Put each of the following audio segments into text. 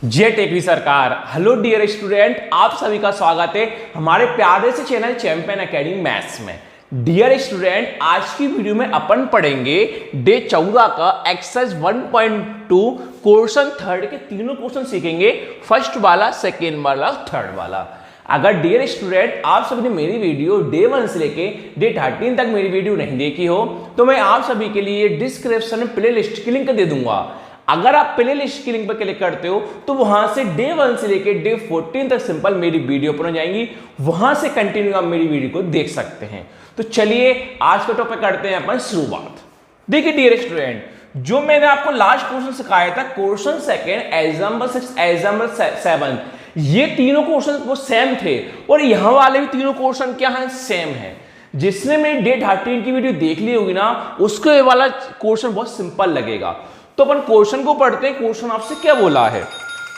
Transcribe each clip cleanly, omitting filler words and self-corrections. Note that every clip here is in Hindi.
जय टेकरी सरकार। हेलो डियर स्टूडेंट, आप सभी का स्वागत है हमारे प्यारे से चैनल चैंपियन एकेडमी मैथ्स में। डियर स्टूडेंट, आज की वीडियो में अपन पढ़ेंगे डे 14 का एक्सरसाइज 1.2 क्वेश्चन थर्ड के तीनों क्वेश्चन सीखेंगे, फर्स्ट वाला, सेकेंड वाला, थर्ड वाला। अगर डियर स्टूडेंट आप सभी ने मेरी वीडियो डे 1 से लेके डे 13 तक मेरी वीडियो नहीं देखी हो तो मैं आप सभी के लिए डिस्क्रिप्शन में प्ले लिस्ट की लिंक दे दूंगा। अगर आप प्ले लिस्ट की लिंक पर क्लिक करते हो तो वहां से डे 1 से लेकर डे 14 तक सिंपल मेरी वीडियो पर जाएंगी, वहां से कंटिन्यू आप मेरी वीडियो को देख सकते हैं। तो चलिए आज का टॉपिक करते हैं अपन शुरुआत। देखिए डियर स्टूडेंट, जो मैंने आपको लास्ट क्वेश्चन सिखाया था, क्वेश्चन सेकंड, एग्जांपल 6, एग्जांपल 7, ये तीनों क्वेश्चन वो सेम थे और यहां वाले भी तीनों क्वेश्चन क्या है, सेम है। जिसने मेरी डे 13 की वीडियो देख ली होगी ना, उसको ये वाला क्वेश्चन बहुत सिंपल लगेगा। तो अपन क्वेश्चन को पढ़ते हैं। क्वेश्चन आपसे क्या बोला है?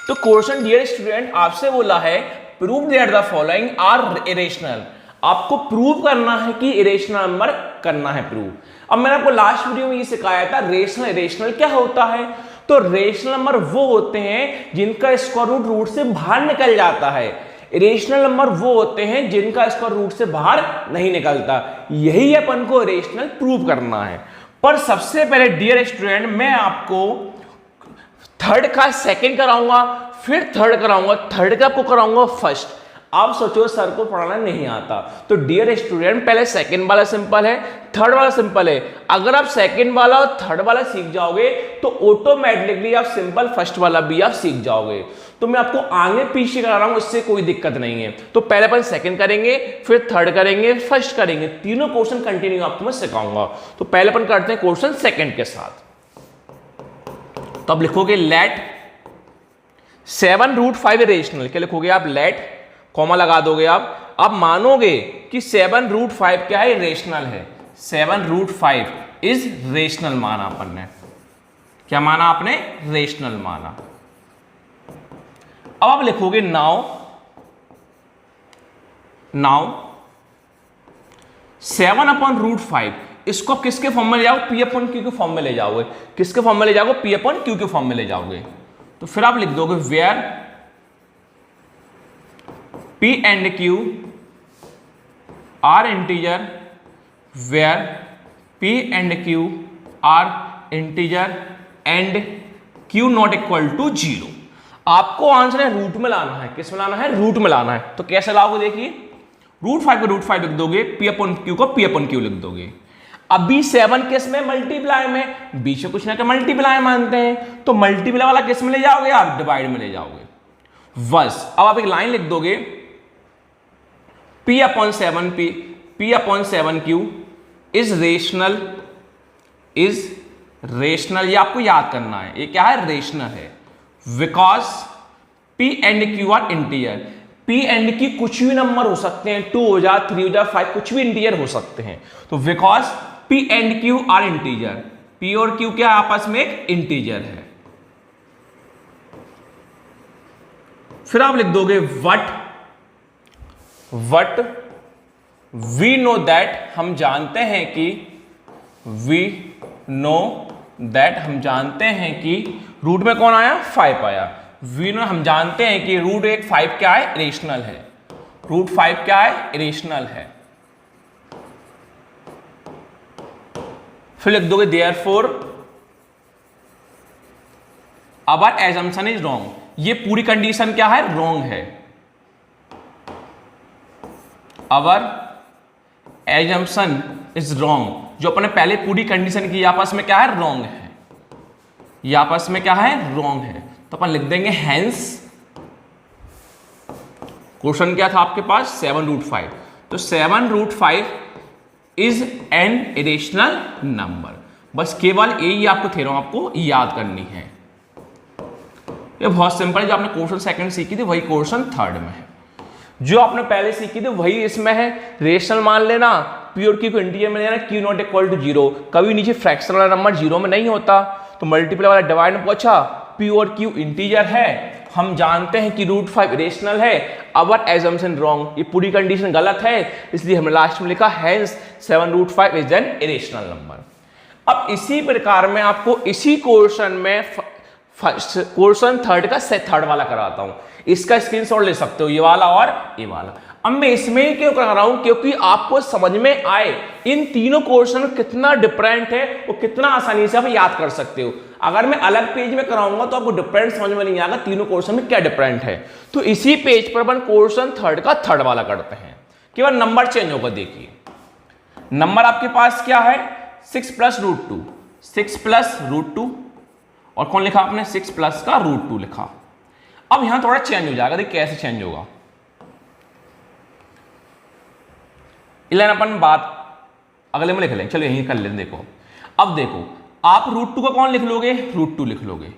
तो क्वेश्चन डियर स्टूडेंट आपसे बोला है prove that the following are irrational. आपको प्रूव करना है कि इरेशनल नंबर करना है प्रूव। अब मैंने आपको लास्ट वीडियो में ये सिखाया था रेशनल इरेशनल क्या होता है। तो रेशनल नंबर वो होते हैं जिनका स्क्वायर रूट रूट से बाहर निकल जाता है, इरेशनल नंबर वो होते हैं जिनका स्क्वायर रूट से बाहर नहीं निकलता। यही अपन को इरेशनल प्रूव करना है। पर सबसे पहले डियर स्टूडेंट मैं आपको थर्ड का सेकंड कराऊंगा, फिर थर्ड कराऊंगा, थर्ड का आपको कराऊंगा फर्स्ट। आप सोचो सर को पढ़ाना नहीं आता, तो डियर स्टूडेंट पहले सेकंड वाला सिंपल है, थर्ड वाला सिंपल है। अगर आप सेकंड वाला और थर्ड वाला सीख जाओगे तो ऑटोमेटिकली आप सिंपल फर्स्ट वाला भी आप सीख जाओगे। तो मैं आपको आगे पीछे करा रहा हूं, इससे कोई दिक्कत नहीं है। तो पहले अपन सेकंड करेंगे, फिर थर्ड करेंगे, फर्स्ट करेंगे, तीनों क्वेश्चन कंटिन्यू आपको मैं सिखाऊंगा। तो पहले अपन करते हैं क्वेश्चन सेकंड के साथ। तो अब लिखोगे लेट 7√5 इरेशनल। क्या लिखोगे आप? लेट, कॉमा लगा दोगे आप। अब मानोगे कि 7√5 क्या है? रेशनल है। 7√5 इज रेशनल माना अपन ने। क्या माना आपने? रेशनल माना। अब आप लिखोगे नाउ 7/√5, इसको आप किसके फॉर्म में ले जाओगे? P/Q के फॉर्म में ले जाओगे। किसके फॉर्म में ले जाओगे? P/Q के फॉर्म में ले जाओगे। तो फिर आप लिख दोगे where P and Q are integer, where P and Q are integer and Q not equal to 0। आपको आंसर है रूट में लाना है। किस में लाना है? रूट में लाना है। तो कैसे लाओगे? देखिए √5 को √5 लिख दोगे, P/Q को P/Q लिख दोगे। अभी 7 किस में? मल्टीप्लाई में। बीच में कुछ ना क्या मल्टीप्लाई मानते हैं, तो मल्टीप्लाई वाला किस में ले जाओगे आप? डिवाइड में ले जाओगे बस। अब आप एक लाइन लिख दोगे P/7Q इज रेशनल। ये आपको याद करना है, ये क्या है? रेशनल है। Because P and Q are integer. P and Q कुछ भी नंबर हो सकते हैं, 2 हो जा, 3 हो जा, 5, कुछ भी इंटीजर हो सकते हैं। तो because P and Q are integer, P और Q क्या आपस में एक इंटीजर है। फिर आप लिख दोगे वट वी नो दैट, हम जानते हैं कि हम जानते हैं कि रूट में कौन आया? 5 आया। वी नो, हम जानते हैं कि रूट 5 क्या है? इरेशनल है। रूट 5 क्या है? इरेशनल है। फिर लिख दोगे therefore our assumption is wrong. ये पूरी कंडीशन क्या है? रॉन्ग है। आवर एजम्पशन इज रॉन्ग, जो अपने पहले पूरी कंडीशन की आपस में क्या है? रॉन्ग है। ये आपस में क्या है? रॉन्ग है। तो अपन लिख देंगे हेंस, क्वेश्चन क्या था आपके पास? 7√5। तो 7√5 इज एन इरेशनल नंबर। बस केवल यही आपको थ्योरम आपको याद करनी है। ये बहुत सिंपल है। जो आपने क्वेश्चन सेकंड सीखी थी वही क्वेश्चन थर्ड में है। जो आपने पहले सीखी थी वही इसमें है। रेशनल मान लेना, P और Q को इंटीजर में लेना, Q नॉट इक्वल टू 0। कभी नीचे फ्रैक्शन वाला नंबर 0 में नहीं होता। तो मल्टीप्लाई वाला डिवाइड में पूछा, P और Q इंटीजर है, हम जानते हैं कि √5 इरेशनल है, अवर एजम्पशन रॉन्ग, ये पूरी कंडीशन गलत है, इसलिए हमने लास्ट में लिखा hence 7√5 is an irrational number. अब इसी प्रकार में आपको इसी क्वेश्चन में फर्स्ट क्वेश्चन थर्ड का से थर्ड वाला कराता हूं, इसका स्क्रीनशॉट ले सकते हो, ये वाला और ये वाला। अब मैं इसमें क्यों करा रहा हूं, क्योंकि आपको समझ में आए इन तीनों क्वेश्चन कितना डिफरेंट है और कितना आसानी से आप याद कर सकते हो। अगर मैं अलग पेज में कराऊंगा तो आपको डिफरेंट समझ में नहीं आएगा तीनों क्वेश्चन में क्या डिफरेंट है। तो इसी पेज पर अपन क्वेश्चन थर्ड का थर्ड वाला करते हैं, केवल नंबर चेंज होगा। देखिए नंबर आपके पास क्या है 6 + √2, 6 + √2 और कौन लिखा आपने 6 प्लस का √2 लिखा। अब यहां थोड़ा चेंज हो जाएगा, देखिए कैसे चेंज होगा। इलेवन अपन बात अगले में लिख लें, चलो यहीं कर लें। देखो अब देखो आप √2 का कौन लिख लोगे, √2 लिख लोगे।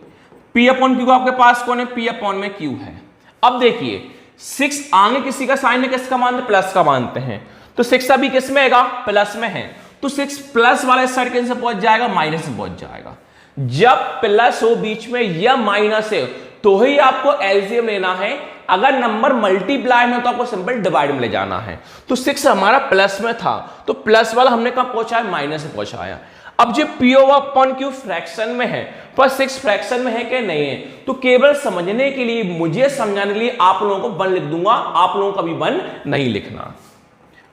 P/Q का आपके पास कौन है, P/Q है। अब देखिए 6 आगे किसी का साइन है, किसका मानते, प्लस का मानते हैं, तो 6 अभी किस में है, प्लस में है, तो 6 प्लस वाला साइड कैसे पहुंच जाएगा, माइनस में पहुंच जाएगा। जब प्लस हो बीच में या माइनस है तो ही आपको एलसीएम लेना है। अगर नंबर मल्टीप्लाई में तो आपको सिंपल डिवाइड में ले जाना है। तो 6 हमारा प्लस में था तो प्लस वाला हमने कहां पहुंचाया, माइनस में पहुंचाया। अब जो P/Q फ्रैक्शन में है पर 6 फ्रैक्शन में है कि नहीं है, तो केवल समझने के लिए, मुझे समझाने के लिए आप लोगों को 1 लिख दूंगा, आप लोगों को कभी 1 नहीं लिखना।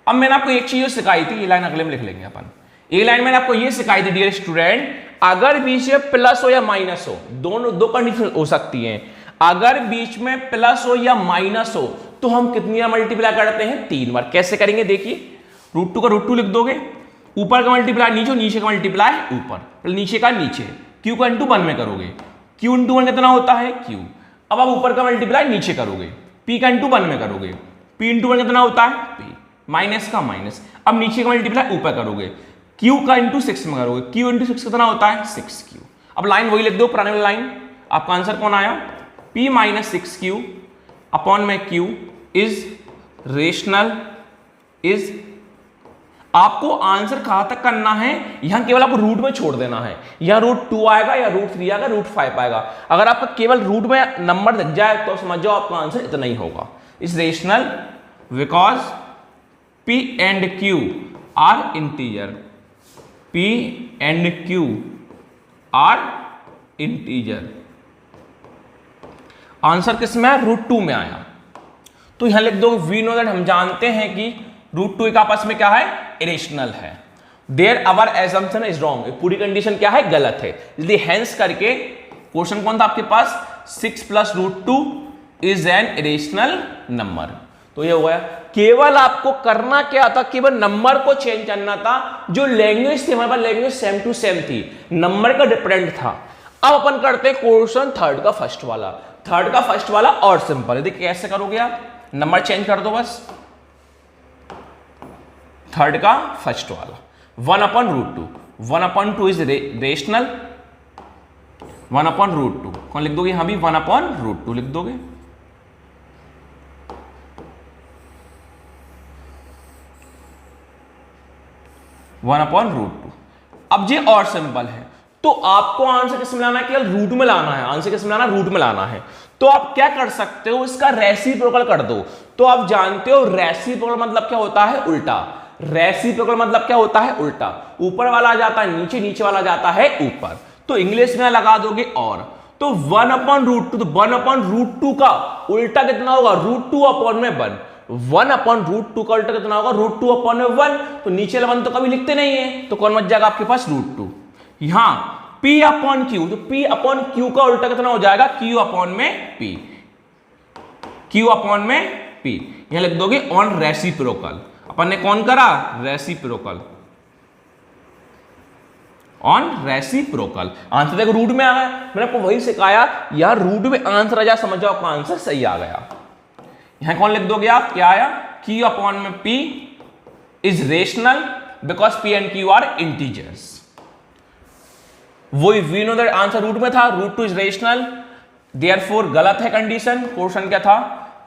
अब मैंने आपको एक चीज सिखाई थी, ये लाइन अगले में लिख लेंगे अपन। ये लाइन मैंने आपको ये सिखाई थी डियर स्टूडेंट, अगर बीच में प्लस हो या माइनस हो, दोनों दो कंडीशन हो सकती हैं। अगर बीच में प्लस हो या माइनस हो तो हम कितनी बार मल्टीप्लाई करते हैं, 3 बार। कैसे करेंगे देखिए, √2 का √2 लिख दोगे, ऊपर का मल्टीप्लाई नीचे, नीचे का मल्टीप्लाई ऊपर, नीचे का नीचे, Q का इंटू 1 में करोगे, Q इंटू 1 कितना होता है Q। अब आप ऊपर का मल्टीप्लाई नीचे करोगे, P का इंटू 1 में करोगे, P इंटू 1 कितना होता है P, माइनस का माइनस। अब नीचे का मल्टीप्लाई ऊपर करोगे, Q का इंटू 6 में करोगे, Q इंटू 6 कितना होता है 6Q। अब लाइन वही लिख दो, पुराने लाइन। आपका आंसर कौन आया, P - 6Q अपॉन में Q इज रेशनल, इज। आपको आंसर कहां तक करना है, यहां केवल आपको रूट में छोड़ देना है। यहां √2 आएगा या √3 आएगा, √5 आएगा। अगर आपका केवल रूट में नंबर दिख जाए तो समझ जाओ आपका आंसर इतना ही होगा। Is rational because P and Q are integer, P and Q are integer. Answer किसमें है, √2 में आया। तो यहां लिख दो वी नो दैट, हम जानते हैं कि √2 एक आपस में क्या है, इरेशनल है। There our assumption is wrong, पूरी कंडीशन क्या है, गलत है। इसलिए हेंस करके क्वेश्चन कौन था आपके पास, 6 + √2 इज एन इरेशनल नंबर। तो ये हो गया। केवल आपको करना क्या था, केवल नंबर को चेंज करना था। जो लैंग्वेज थी हमारे पास, लैंग्वेज सेम टू सेम थी, नंबर का डिफरेंट था। अब अपन करते हैं क्वेश्चन थर्ड का फर्स्ट वाला। थर्ड का फर्स्ट वाला और सिंपल है, देखिए कैसे करोगे आप, नंबर चेंज कर दो बस। थर्ड का फर्स्ट वाला 1/√2, 1/2 इज रेशनल, 1/√2 कौन लिख दोगे, यहां भी 1/√2 लिख दोगे। (1/√2). अब ये और सिंपल है, तो आपको आंसर किस में लाना है, केवल रूट में लाना है। आंसर किस में लाना है, रूट में लाना है। तो आप क्या कर सकते हो, इसका रेसिप्रोकल कर दो। तो आप जानते हो रेसिप्रोकल मतलब क्या होता है, उल्टा। रेसिप्रोकल मतलब क्या होता है, उल्टा। ऊपर वाला आ जाता है नीचे, नीचे वाला जाता है ऊपर। तो इंग्लिश में लगा दोगे और, तो 1/√2, तो 1/√2 का उल्टा कितना होगा, √2/1। 1/√2 का उल्टा कितना होगा, √2/1। तो नीचे वाला 1 तो कभी लिखते नहीं है, तो कौन बच जाएगा आपके पास, √2। यहां P/Q, तो P/Q का उल्टा कितना हो जाएगा, Q/P, Q/P। यहां लिख दोगे ऑन रेसिप्रोकल। अपन ने कौन करा, रेसिप्रोकल, ऑन रेसिप्रोकल। आंसर देखो रूट में आ गया, मैंने आपको वही सिखाया, यहां रूट में आंसर आ जाए, समझ जाओ आपका आंसर सही आ गया। यहां कौन लिख दोगे आप, क्या आया, Q/P is rational because P and Q are integers. वही we know that answer root में था, √2 इज रेशनल, देयरफॉर गलत है कंडीशन। क्वेश्चन क्या था,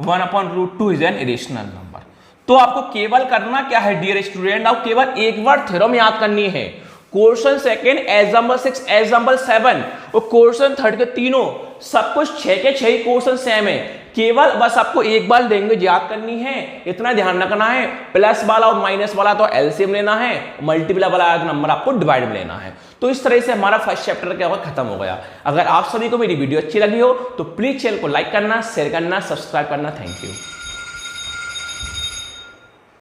1/√2 इज एन इरेशनल नंबर। तो आपको केवल करना क्या है डियर स्टूडेंट, आप केवल एक बार थ्योरम याद करनी है। क्वेश्चन सेकंड, एग्जांपल 6, एग्जांपल 7 और क्वेश्चन थर्ड के तीनों सब कुछ 6 के 6 क्वेश्चन सेम है। केवल बस आपको एक बार लैंग्वेज याद करनी है, इतना ध्यान रखना है। प्लस वाला और माइनस वाला तो एलसीएम लेना है, मल्टीप्लाई वाला नंबर आपको डिवाइड में लेना है। तो इस तरह से हमारा फर्स्ट चैप्टर क्या होगा, खत्म हो गया। अगर आप सभी को मेरी वीडियो अच्छी लगी हो तो प्लीज चैनल को लाइक करना, शेयर करना, सब्सक्राइब करना। Thank you.